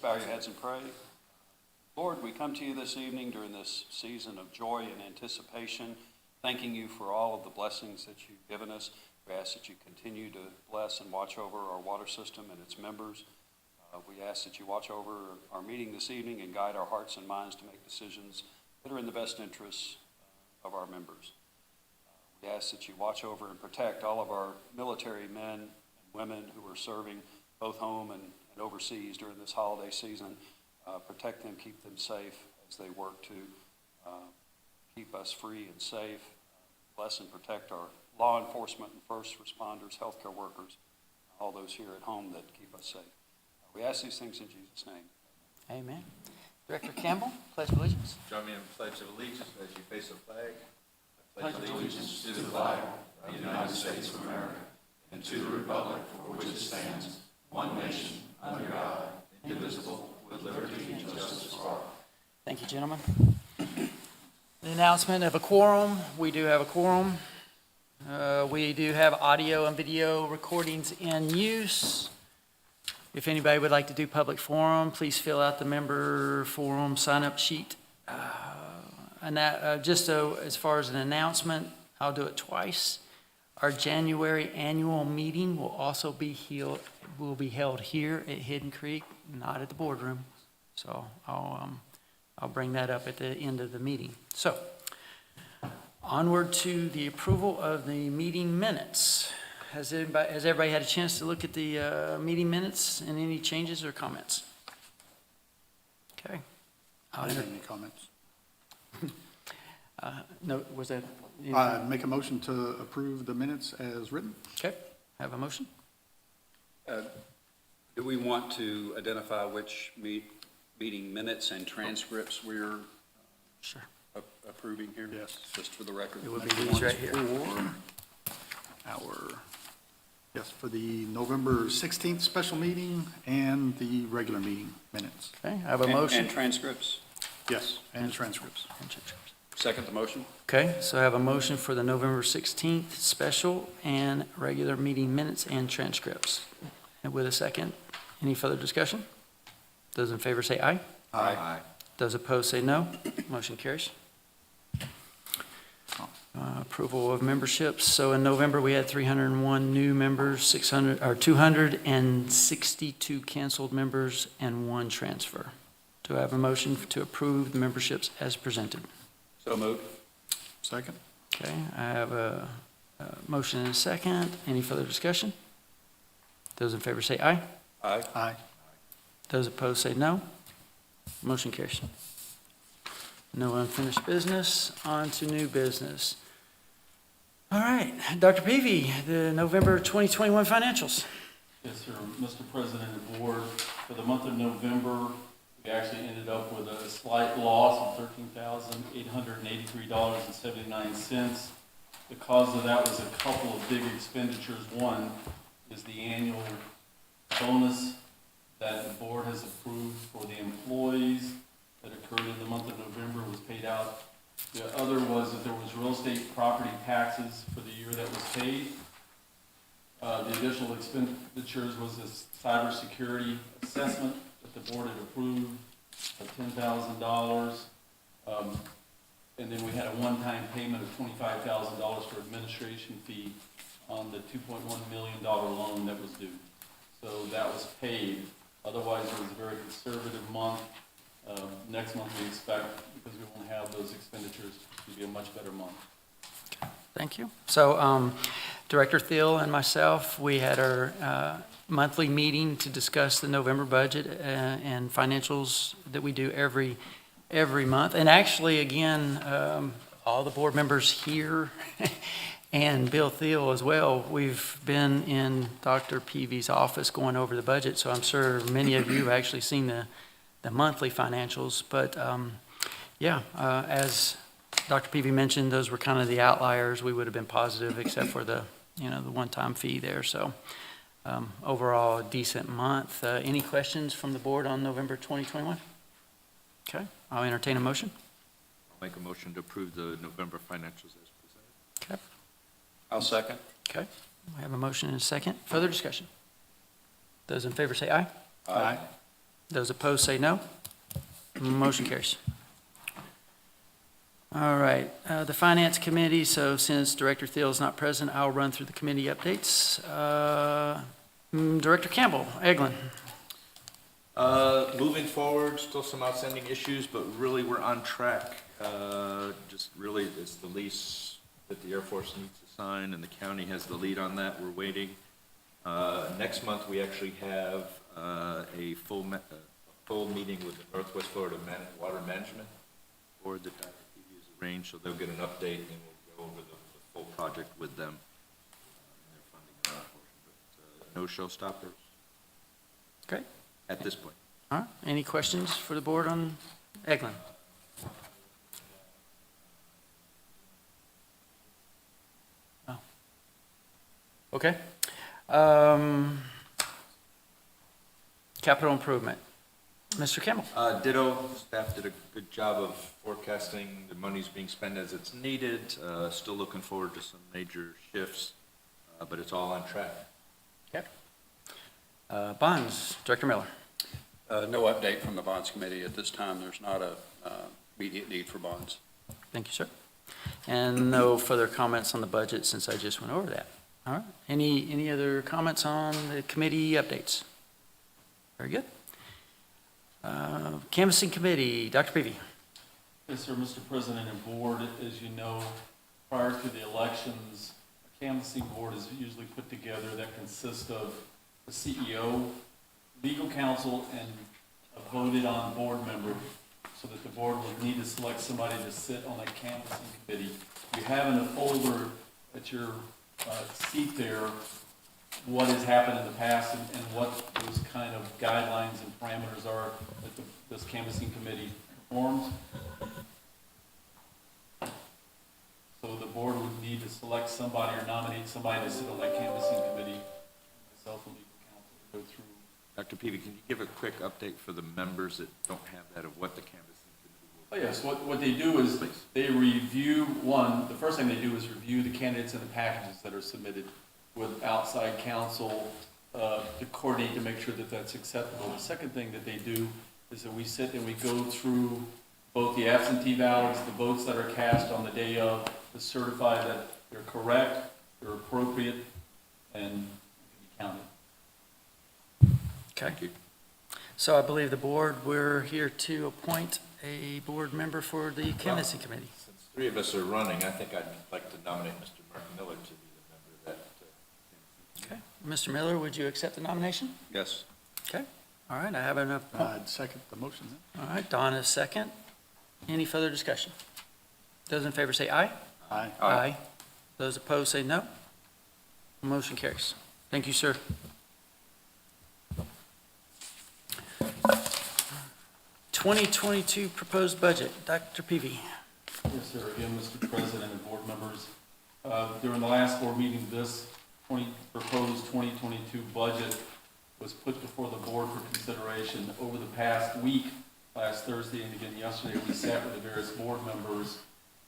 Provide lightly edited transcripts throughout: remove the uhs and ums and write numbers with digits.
bow your heads and pray. Lord, we come to you this evening during this season of joy and anticipation, thanking you for all of the blessings that you've given us. We ask that you continue to bless and watch over our water system and its members. We ask that you watch over our meeting this evening and guide our hearts and minds to make decisions that are in the best interests of our members. We ask that you watch over and protect all of our military men and women who are serving both home and overseas during this holiday season. Protect them, keep them safe as they work to keep us free and safe. Bless and protect our law enforcement and first responders, healthcare workers, all those here at home that keep us safe. We ask these things in Jesus' name. Amen. Director Campbell, pledge of allegiance. Join me in the Pledge of Allegiance as you face the flag. I pledge allegiance to the flag of the United States of America and to the republic for which it stands, one nation, under God, indivisible, with liberty and justice for all. Thank you, gentlemen. The announcement of a quorum. We do have a quorum. We do have audio and video recordings in use. If anybody would like to do public forum, please fill out the member forum sign-up sheet. And that, just so as far as an announcement, I'll do it twice. Our January annual meeting will also be held here at Hidden Creek, not at the boardroom. So I'll bring that up at the end of the meeting. So onward to the approval of the meeting minutes. Has everybody had a chance to look at the meeting minutes and any changes or comments? Okay. I don't have any comments. No, was that? Make a motion to approve the minutes as written. Okay, have a motion? Do we want to identify which meeting minutes and transcripts we're Sure. approving here? Yes. Just for the record. It would be these right here. For the November 16th special meeting and the regular meeting minutes. Okay, I have a motion. And transcripts? Yes, and transcripts. Second the motion? Okay, so I have a motion for the November 16th special and regular meeting minutes and transcripts. And with a second, any further discussion? Those in favor say aye. Aye. Those opposed say no. Motion carries. Approval of memberships. So in November, we had 301 new members, 262 canceled members, and 1 transfer. Do I have a motion to approve the memberships as presented? So moved. Second. Okay, I have a motion and a second. Any further discussion? Those in favor say aye. Aye. Aye. Those opposed say no. Motion carries. No unfinished business. On to new business. All right, Dr. Peavy, the November 2021 financials. Yes, sir. Mr. President and Board, for the month of November, we actually ended up with a slight loss of $13,883.79. The cause of that was a couple of big expenditures. One is the annual bonus that the board has approved for the employees that occurred in the month of November was paid out. The other was that there was real estate property taxes for the year that was paid. The additional expenditures was this cybersecurity assessment that the board had approved of $10,000. And then we had a one-time payment of $25,000 for administration fee on the $2.1 million loan that was due. So that was paid. Otherwise, it was a very conservative month. Next month we expect, because we won't have those expenditures, to be a much better month. Thank you. So Director Thiel and myself, we had our monthly meeting to discuss the November budget and financials that we do every month. And actually, again, all the board members here and Bill Thiel as well, we've been in Dr. Peavy's office going over the budget, so I'm sure many of you have actually seen the monthly financials. But as Dr. Peavy mentioned, those were kind of the outliers. We would have been positive except for the one-time fee there. So overall, a decent month. Any questions from the board on November 2021? Okay, I'll entertain a motion. I'll make a motion to approve the November financials as presented. Okay. I'll second. Okay, we have a motion and a second. Further discussion? Those in favor say aye. Aye. Those opposed say no. Motion carries. All right, the Finance Committee, so since Director Thiel is not present, I'll run through the committee updates. Director Campbell, Eglin. Moving forward, still some outstanding issues, but really we're on track. Just really, it's the lease that the Air Force needs to sign, and the county has the lead on that. We're waiting. Next month, we actually have a full meeting with the Northwest Florida Water Management Board that Dr. Peavy has arranged, so they'll get an update, and we'll go over the full project with them. And their funding portion, but no showstoppers Okay, at this point. all right. Any questions for the board on Eglin? No. Okay. Capital improvement. Mr. Campbell? Ditto, staff did a good job of forecasting the money's being spent as it's needed. Still looking forward to some major shifts, but it's all on track. Okay. Bonds, Director Miller. No update from the Bonds Committee at this time. There's not a immediate need for bonds. Thank you, sir. And no further comments on the budget since I just went over that. All right. Any other comments on the committee updates? Very good. Canvassing Committee, Dr. Peavy. Yes, sir, Mr. President and Board, as you know, prior to the elections, a canvassing board is usually put together that consists of the CEO, legal counsel, and a voted on board member, so that the board would need to select somebody to sit on a canvassing committee. You have in a folder at your seat there what has happened in the past and what those kind of guidelines and parameters are that this canvassing committee performs. So the board would need to select somebody or nominate somebody to sit on that canvassing committee, myself and legal counsel to go through. Dr. Peavy, can you give a quick update for the members that don't have that of what the canvassing committee will Oh, yes, what they do is they review, the first thing they do is review the candidates and the packages that are submitted with outside counsel to coordinate to make sure that that's acceptable. The second thing that they do is that we sit and we go through both the absentee ballots, the votes that are cast on the day of, to certify that they're correct, they're appropriate, and can be counted. Thank you. So I believe the board, we're here to appoint a board member for the canvassing committee. Since three of us are running, I think I'd like to nominate Mr. Mark Miller to be the member of that. Okay. Mr. Miller, would you accept the nomination? Yes. Okay. All right, I have enough. I'd second the motion then. All right, Don is second. Any further discussion? Those in favor say aye. Aye. Aye. Those opposed say no. Motion carries. Thank you, sir. (2022) proposed budget. Dr. Peavy. Yes, sir. Again, Mr. President and board members, during the last board meeting, this proposed 2022 budget was put before the board for consideration. Over the past week, last Thursday and again yesterday, we sat with the various board members,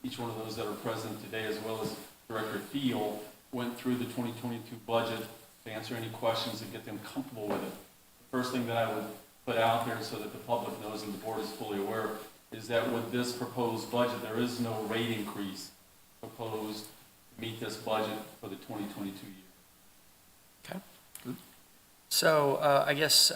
each one of those that are present today, as well as Director Thiel, went through the 2022 budget to answer any questions and get them comfortable with it. The first thing that I would put out there so that the public knows and the board is fully aware is that with this proposed budget, there is no rate increase proposed to meet this budget for the 2022 year. Okay. So I guess,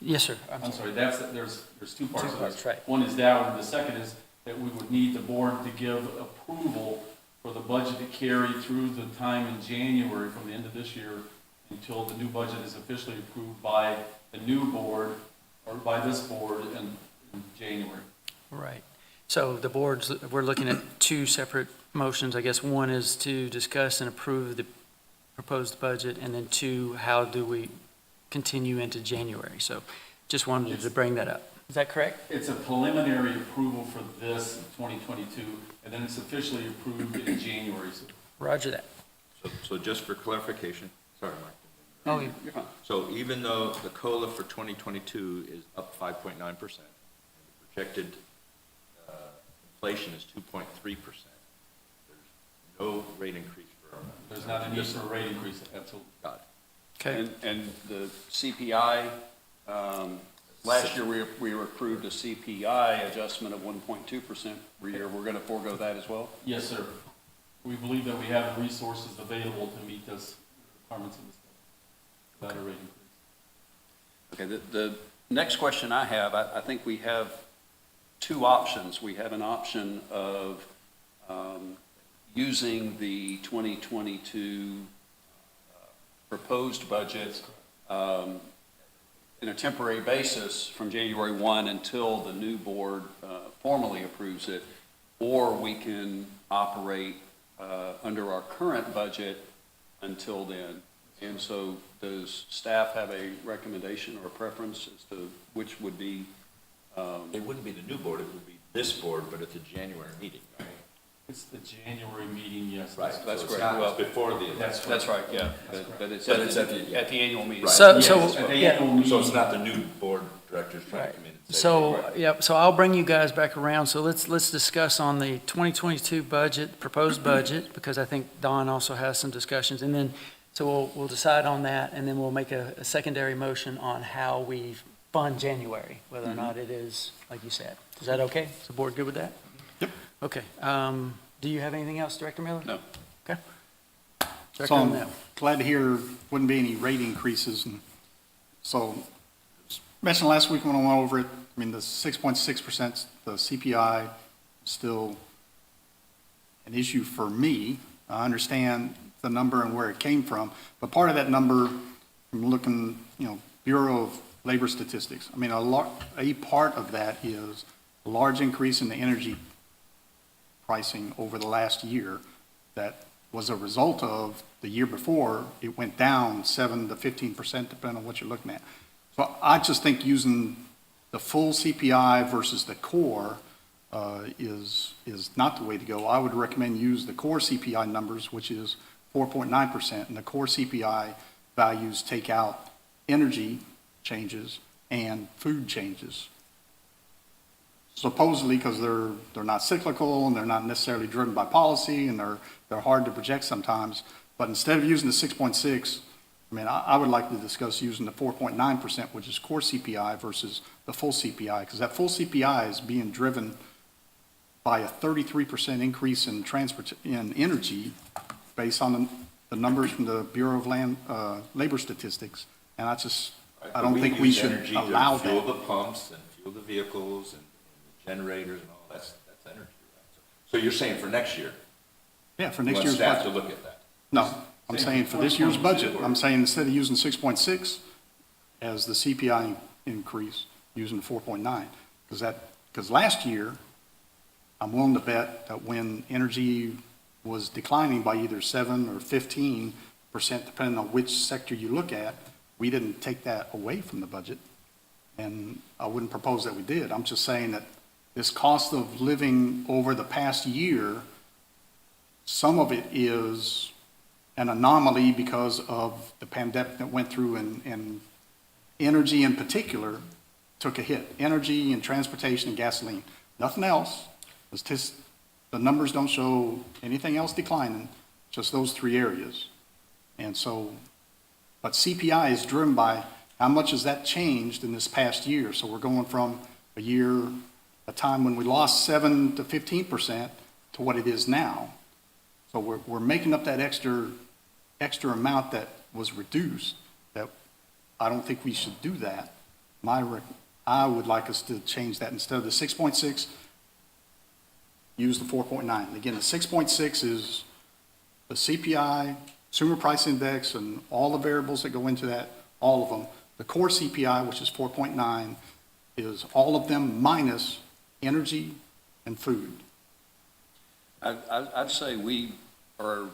yes, sir. I'm sorry, there's two parts Two of parts, this. right. One is that one, the second is that we would need the board to give approval for the budget to carry through the time in January from the end of this year until the new budget is officially approved by the new board or by this board in January. Right. So the boards, we're looking at two separate motions. I guess one is to discuss and approve the proposed budget, and then two, how do we continue into January? So just wanted to bring that up. Is that correct? It's a preliminary approval for this 2022, and then it's officially approved in January. So Roger that. So just for clarification, sorry, Mark. Oh, You're fine. So even though the COLA for 2022 is up 5.9%, and the projected inflation is 2.3%, there's no rate increase for. there's not a need for a rate increase, absolutely. Got Okay. And the CPI, last year we were approved a CPI adjustment of 1.2% per year. We're going to forego that as well? Yes, sir. We believe that we have the resources available to meet those requirements in this budget. Better rate increase. Okay, the next question I have, I think we have two options. We have an option of using the 2022 proposed budget in a temporary basis from January 1 until the new board formally approves it, or we can operate under our current budget until then. And so does staff have a recommendation or a preference as to which would be? It wouldn't be the new board, it would be this board, but at the January meeting, right? It's the January meeting, yes. Right, That's so it's correct. not Well, before the election. That's right, yeah. But it's But at it's the, at the annual meeting. Right. So, Yes, so, at the yeah. annual meeting. So it's not the new board directors trying to Right. come in and say. So, yeah, so I'll bring you guys back around. So let's discuss on the 2022 budget, proposed budget, because I think Don also has some discussions. And then, so we'll decide on that, and then we'll make a secondary motion on how we fund January, whether or not it is, like you said. Is that okay? Is the board good with that? Yep. Okay. Do you have anything else, Director Miller? No. Okay. So Director I'm O'Neill. glad to hear wouldn't be any rate increases. And so, mentioned last week when I went over it, I mean, the 6.6%, the CPI, is still an issue for me. I understand the number and where it came from, but part of that number, I'm looking, Bureau of Labor Statistics. I mean, a part of that is a large increase in the energy pricing over the last year that was a result of the year before, it went down 7 to 15%, depending on what you're looking at. So I just think using the full CPI versus the core is not the way to go. I would recommend use the core CPI numbers, which is 4.9%, and the core CPI values take out energy changes and food changes. Supposedly, because they're not cyclical and they're not necessarily driven by policy and they're hard to project sometimes. But instead of using the 6.6, I mean, I would like to discuss using the 4.9%, which is core CPI versus the full CPI, because that full CPI is being driven by a 33% increase in energy based on the numbers from the Bureau of Labor Statistics. And I don't think we should allow Fuel that. the pumps and fuel the vehicles and generators and all, that's energy, right? So you're saying for next year? Yeah, for You next want year's staff budget. to look at that? No, I'm saying for this year's budget, I'm saying instead of using 6.6 as the CPI increase, using 4.9. Because last year, I'm willing to bet that when energy was declining by either 7 or 15%, depending on which sector you look at, we didn't take that away from the budget. And I wouldn't propose that we did. I'm just saying that this cost of living over the past year, some of it is an anomaly because of the pandemic that went through, and energy in particular took a hit. Energy and transportation and gasoline. Nothing else. It's just, the numbers don't show anything else declining, just those three areas. And so, but CPI is driven by how much has that changed in this past year. So we're going from a time when we lost 7 to 15% to what it is now. So we're making up that extra amount that was reduced. That I don't think we should do that. I would like us to change that. Instead of the 6.6, use the 4.9. Again, the 6.6 is the CPI, Consumer Price Index, and all the variables that go into that, all of them. The core CPI, which is 4.9, is all of them minus energy and food. I'd say we are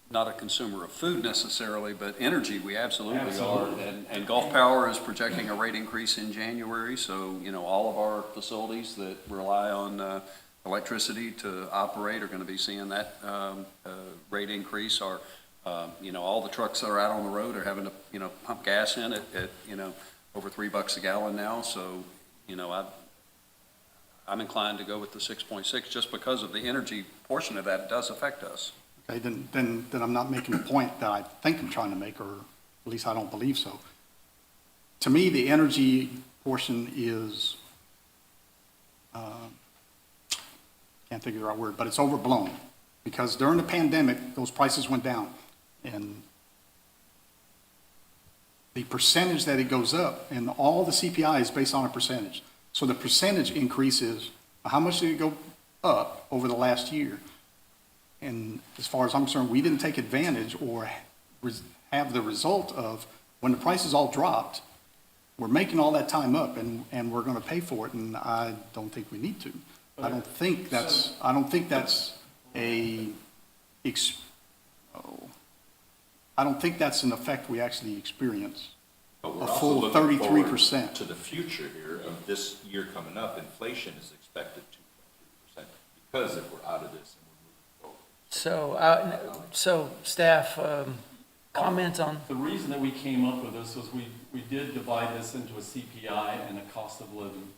not a consumer of food necessarily, but energy, we absolutely are. Absolutely. And Gulf Power is projecting a rate increase in January, so, all of our facilities that rely on electricity to operate are going to be seeing that rate increase. Or, all the trucks that are out on the road are having to, pump gas in at over $3 a gallon now. So, I'm inclined to go with the 6.6 just because of the energy portion of that does affect us. Okay, then I'm not making the point that I think I'm trying to make, or At least I don't believe so. To me, the energy portion is, can't think of the right word, but it's overblown. Because during the pandemic, those prices went down. And the percentage that it goes up, and all the CPI is based on a percentage. So the percentage increase is, how much did it go up over the last year? And as far as I'm concerned, we didn't take advantage or have the result of, when the prices all dropped, we're making all that time up and we're gonna pay for it, and I don't think we need to. I don't think that's I don't think that's an effect we actually experience. But we're A also full looking forward 33%. to the future here of this year coming up. Inflation is expected 2.3%, because if we're out of this and we're moving forward. So staff, comments on, The reason that we came up with this was we did divide this into a CPI and a cost of living.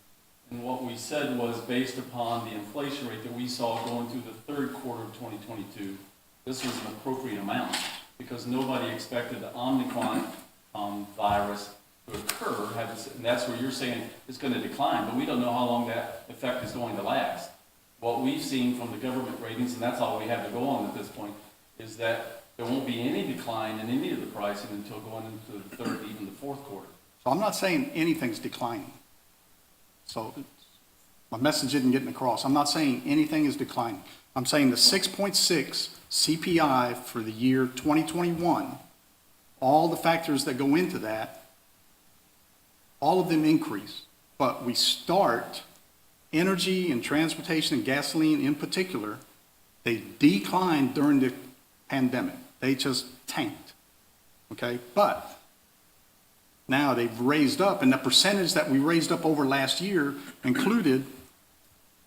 And what we said was, based upon the inflation rate that we saw going through the third quarter of 2022, this was an appropriate amount, because nobody expected the Omicron virus to occur, and that's where you're saying it's going to decline, but we don't know how long that effect is going to last. What we've seen from the government ratings, and that's all we have to go on at this point, is that there won't be any decline in any of the pricing until going into the third, even the fourth quarter. So I'm not saying anything's declining. So my message didn't get across. I'm not saying anything is declining. I'm saying the 6.6 CPI for the year 2021, all the factors that go into that, all of them increase. But we start, energy and transportation and gasoline in particular, they declined during the pandemic. They just tanked, okay? But now they've raised up, and the percentage that we raised up over last year included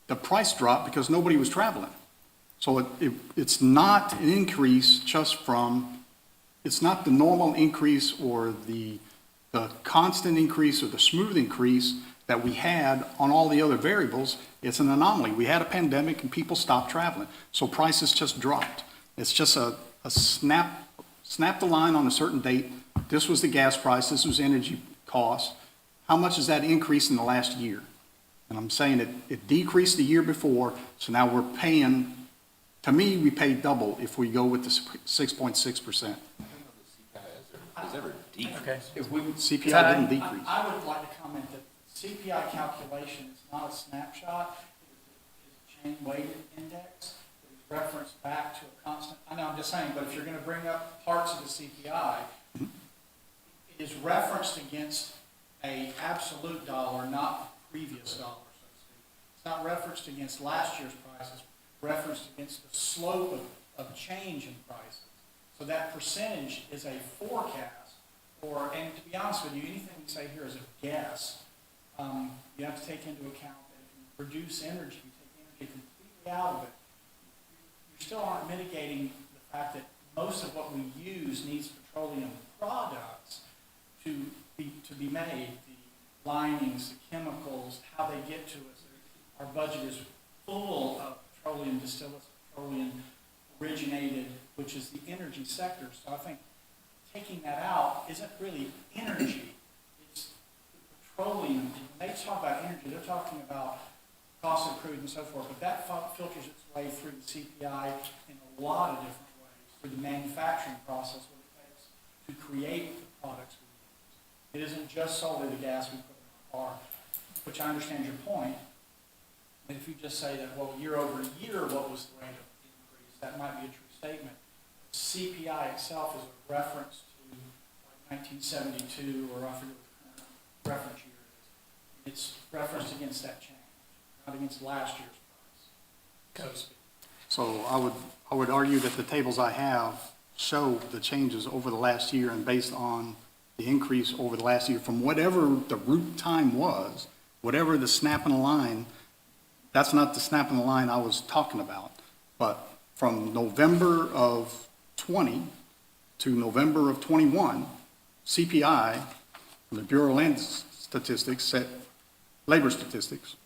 the price drop because nobody was traveling. So it's not an increase just from, it's not the normal increase or the constant increase or the smooth increase that we had on all the other variables. It's an anomaly. We had a pandemic and people stopped traveling, so prices just dropped. It's just a snap the line on a certain date. This was the gas price, this was energy cost. How much is that increase in the last year? And I'm saying it decreased the year before, so now we're paying, to me, we pay double if we go with the 6.6%. Has ever decreased. okay. CPI didn't decrease. I would like to comment that CPI calculation is not a snapshot, it is a chain-weighted index. It is referenced back to a constant, I know I'm just saying, but if you're gonna bring up parts of the CPI, it is referenced against a absolute dollar, not previous dollar, so to speak. It's not referenced against last year's prices, referenced against the slope of change in prices. So that percentage is a forecast, and to be honest with you, anything we say here is a guess. You have to take into account that if you produce energy, you take energy completely out of it, you still aren't mitigating the fact that most of what we use needs petroleum products to be made, the linings, the chemicals, how they get to us. Our budget is full of petroleum distillates, petroleum originated, which is the energy sector. So I think taking that out isn't really energy. It's the petroleum. When they talk about energy, they're talking about cost of crude and so forth, but that filters its way through the CPI in a lot of different ways, through the manufacturing process, what it takes to create the products we use. It isn't just solely the gas we put in our car, which I understand your point. And if you just say that, well, year over year, what was the rate of increase, that might be a true statement. CPI itself is a reference to like 1972, or I forget what the current reference year is. It's referenced against that change, not against last year's price, so to speak. So I would argue that the tables I have show the changes over the last year, and based on the increase over the last year from whatever the root time was, whatever the snap in the line, that's not the snap in the line I was talking about. But from November of 20 to November of 21, CPI, from the Bureau of Land Statistics, labor statistics,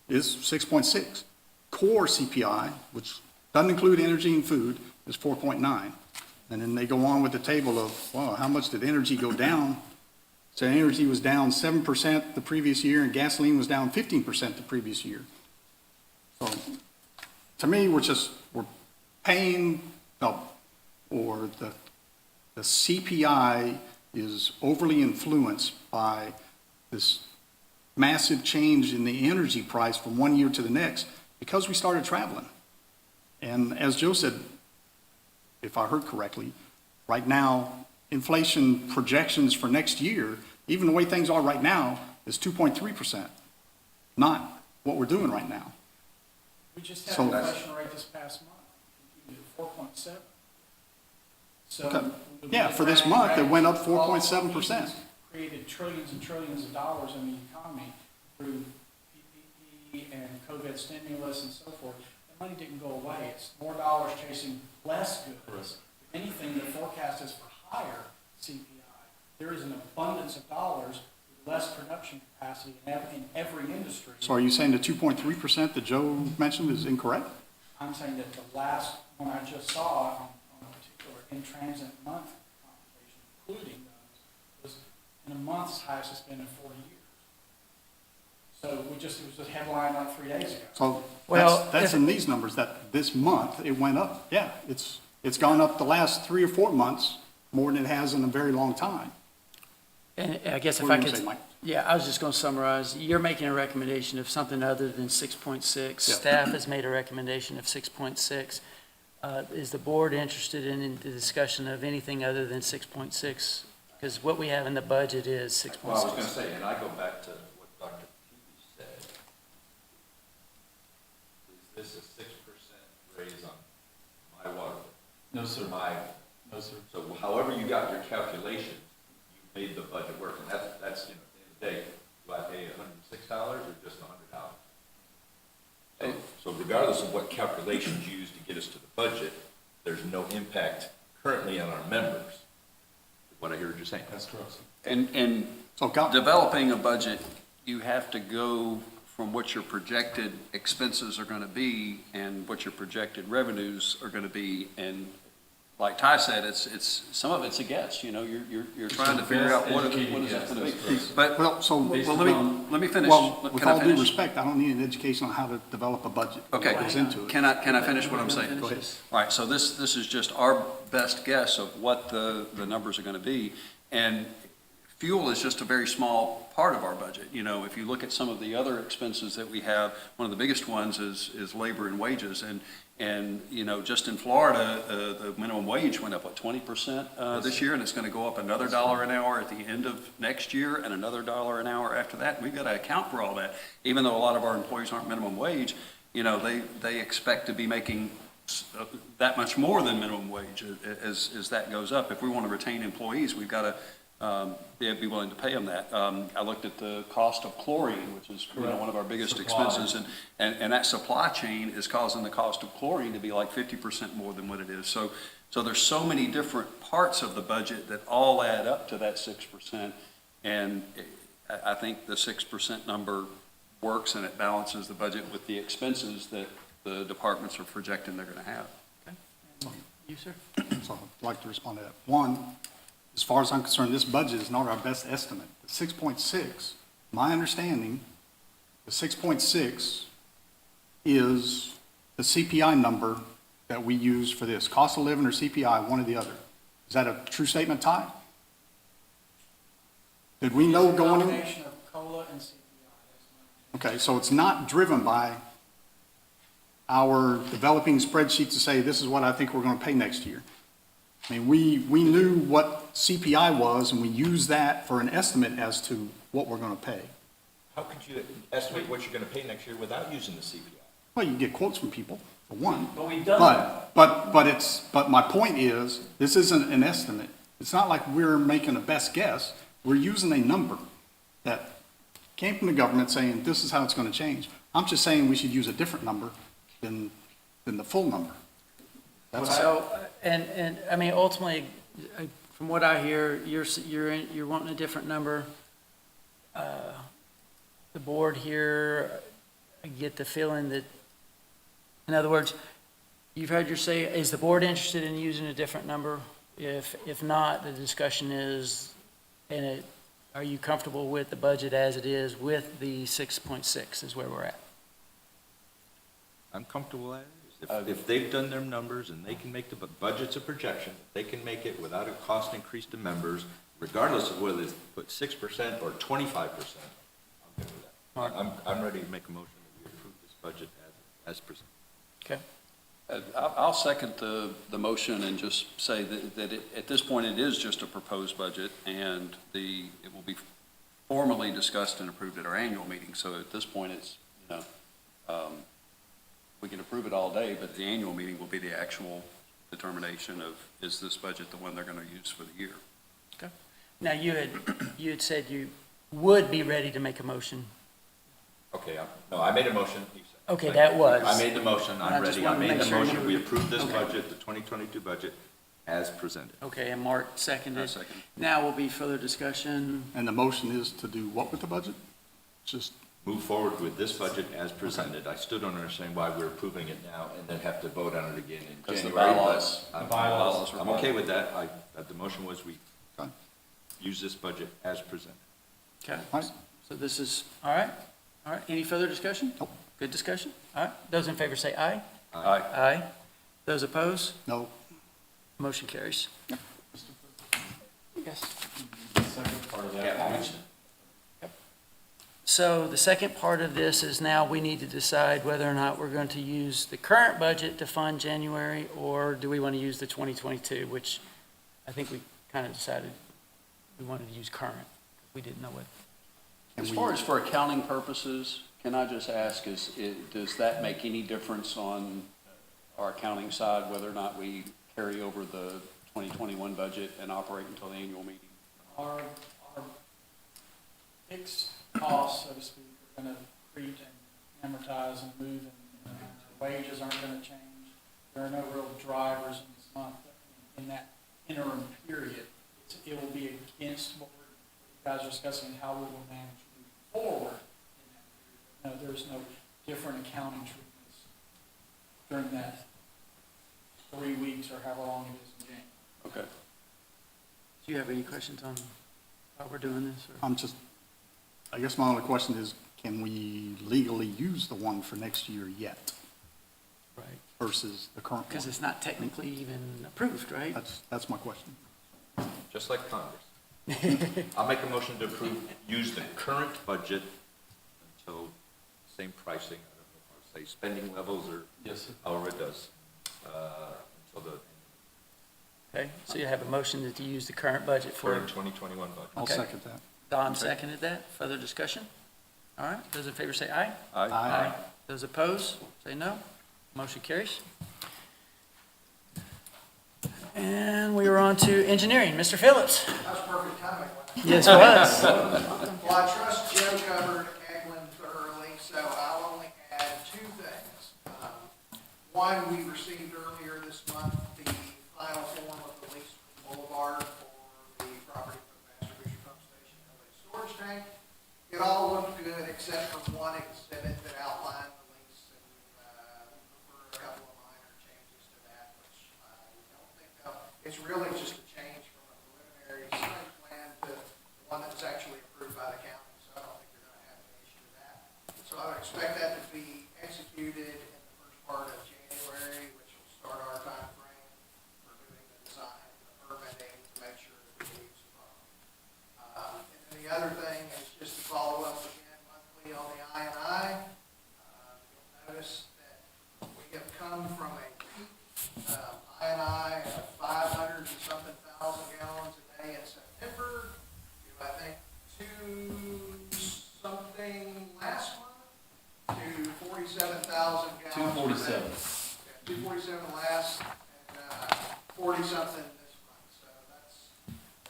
is 6.6. Core CPI, which doesn't include energy and food, is 4.9. And then they go on with the table of, well, how much did energy go down? So energy was down 7% the previous year, and gasoline was down 15% the previous year. So, to me, we're paying, or the CPI is overly influenced by this massive change in the energy price from one year to the next because we started traveling. And as Joe said, if I heard correctly, right now, inflation projections for next year, even the way things are right now, is 2.3%, not what we're doing right now. We just had So- an inflation rate this past month, you did 4.7. So. Okay. we Yeah, did for this raise month, it went up all 4.7%. these Created trillions and trillions of dollars in the economy through PPP and COVID stimulus and so forth. The money didn't go away. It's more dollars chasing less goods. If anything, the forecast is for higher CPI. There is an abundance of dollars with less production capacity in every industry. So are you saying the 2.3% that Joe mentioned is incorrect? I'm saying that the last one I just saw on a particular in-transit month computation, including those, was in a month as high as it's been in 40 years. So it was a headline like 3 days ago. So Well, that's if- in these numbers, that this month, it went up. Yeah, it's gone up the last 3 or 4 months more than it has in a very long time. And I guess if What I were you could, gonna say, Mike? yeah, I was just going to summarize. You're making a recommendation of something other than 6.6. Yeah. Staff has made a recommendation of 6.6. Is the board interested in the discussion of anything other than 6.6? Because what we have in the budget is 6.6. Well, I was going to say, and I go back to what Dr. Peavy said. Is this a 6% raise on my water? No, sir. No, sir. So however you got your calculation, you made the budget work, and that's, at the end of the day, do I pay $106 or just $100? So regardless of what calculations you use to get us to the budget, there's no impact currently on our members, is what I heard you saying. That's correct, sir. And So developing a budget, you have to go from what your projected expenses are going to be and what your projected revenues are going to be. And like Ty said, it's some of it's a guess, you're trying to figure out what is it going to be. But, Well, let me finish. Well, with Can I all due finish? respect, I don't need an education on how to develop a budget. Okay. What goes into it. Can I finish what I'm saying? Go ahead. All right, so this is just our best guess of what the numbers are going to be. And fuel is just a very small part of our budget. If you look at some of the other expenses that we have, one of the biggest ones is labor and wages. And just in Florida, the minimum wage went up, 20% this year, and it's going to go up another $1 an hour at the end of next year and another $1 an hour after that. We've got to account for all that. Even though a lot of our employees aren't minimum wage, they expect to be making that much more than minimum wage as that goes up. If we want to retain employees, we've got to be willing to pay them that. I looked at the cost of chlorine, which is one of our biggest expenses, and that supply chain is causing the cost of chlorine to be like 50% more than what it is. So there's so many different parts of the budget that all add up to that 6%, and I think the 6% number works and it balances the budget with the expenses that the departments are projecting they're going to have. You, sir? So I'd like to respond to that. One, as far as I'm concerned, this budget is not our best estimate. The 6.6, my understanding, the 6.6 is the CPI number that we use for this, cost of living or CPI, one or the other. Is that a true statement, Ty? Did we know going in? Combination of COLA and CPI, that's my. Okay, so it's not driven by our developing spreadsheet to say, this is what I think we're going to pay next year. I mean, we knew what CPI was, and we used that for an estimate as to what we're going to pay. How could you estimate what you're going to pay next year without using the CPI? Well, you get quotes from people, for one. But we've done that. But my point is, this isn't an estimate. It's not like we're making a best guess. We're using a number that came from the government saying, this is how it's going to change. I'm just saying we should use a different number than the full number. That's So, and I mean, ultimately, from what I hear, you're wanting a different number. The board here, I get the feeling that, in other words, you've heard your say, is the board interested in using a different number? If not, the discussion is, are you comfortable with the budget as it is with the 6.6 is where we're at? I'm comfortable as is. If they've done their numbers and they can make the budget's a projection, they can make it without a cost increase to members, regardless of whether they put 6% or 25%, I'm good with Mark? that. I'm ready to make a motion that we approve this budget as presented. Okay. I'll second the motion and just say that at this point, it is just a proposed budget, and it will be formally discussed and approved at our annual meeting. So at this point, it's, we can approve it all day, but the annual meeting will be the actual determination of, is this budget the one they're going to use for the year? Okay. Now, you had said you would be ready to make a motion. Okay, I made a motion. Okay, that was. I made the motion, I I'm just ready. I wanted to made make the sure motion, you- we approve this Okay. budget, the 2022 budget, as presented. Okay, and Mark seconded. I second. Now will be further discussion. And the motion is to do what with the budget? Just, Move forward with this budget as presented. I still don't understand why we're approving it now and then have to vote on it again in Because the January. but bylaws- I'm- the bylaws I'm okay with that. The motion was we Okay. use this budget as presented. Okay. all right, So this is, all right? All right, any further discussion? Nope. Good discussion? All right, those in favor say aye. Aye. Aye. Those opposed? no, Motion carries. Yes. The second part of that. So the second part of this is now we need to decide whether or not we're going to use the current budget to fund January, or do we want to use the 2022, which I think we kind of decided we wanted to use current. We didn't know what. As far as for accounting purposes, can I just ask, does that make any difference on our accounting side, whether or not we carry over the 2021 budget and operate until the annual meeting? Our fixed costs, so to speak, are going to creep and amortize and move, and wages aren't going to change. There are no real drivers in this month. In that interim period, it will be against what you guys are discussing, how we will manage moving forward in that period. No, there's no different accounting treatments during that 3 weeks or however long it is in January. Okay. Do you have any questions on how we're doing this? Or? I guess my only question is, can we legally use the one for next year yet Right. versus the current Because one? it's not technically even approved, right? That's my question. Just like Congress. I'll make a motion to approve, use the current budget until same pricing, I don't know if I say spending levels or Yes, sir. however it does, until the Okay, so you have a motion to use the current budget for, current 2021 budget. I'll Okay. second that. Don seconded that. Further discussion? All right, those in favor say aye. Aye. Those opposed, say no. Motion carries. And we are on to engineering. Mr. Phillips. That was perfect timing. Yes, it was. Well, I trust Joe covered Eglin thoroughly, so I'll only add two things. One, we received earlier this month the final form of the lease boulevard for the property for the Master Booster Pump Station and the storage tank. It all looked good except for one exhibit that outlined the lease, and for a couple of minor changes to that, which I don't think it's really just a change from a preliminary site plan to one that was actually approved by the county, so I don't think you're gonna have an issue with that. So I would expect that to be executed in the first part of January, which will start our time frame for doing the design and the permitting to make sure that we use the problem. And then the other thing is just to follow up again monthly on the I&I. You'll notice that we have come from a peak I&I of 500 and something thousand gallons a day in September to, I think, 2 something last month, to 47,000 gallons. 247. 247 last, and 40 something this month. So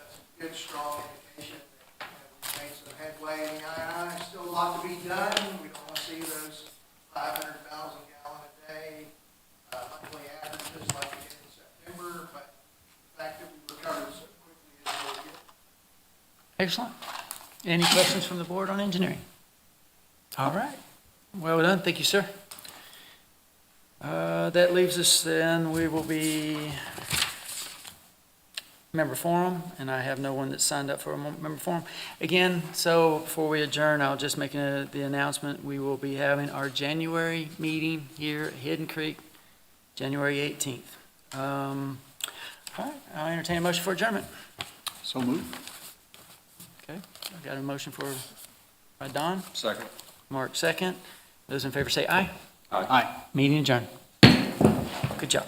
that's a good, strong indication that we've made some headway in the I&I. Still a lot to be done. We don't want to see those 500,000 gallon a day monthly averages like we did in September, but the fact that we recovered so quickly is really good. Excellent. Any questions from the board on engineering? All right. Well done. Thank you, sir. That leaves us then, we will be member forum, and I have no one that's signed up for a member forum. Again, so before we adjourn, I'll just make the announcement, we will be having our January meeting here at Hidden Creek, January 18th. All right, I'll entertain a motion for adjournment. So moved. Okay, I got a motion by Don, Second. Mark second. Those in favor say aye. Aye. Meeting adjourned. Good job.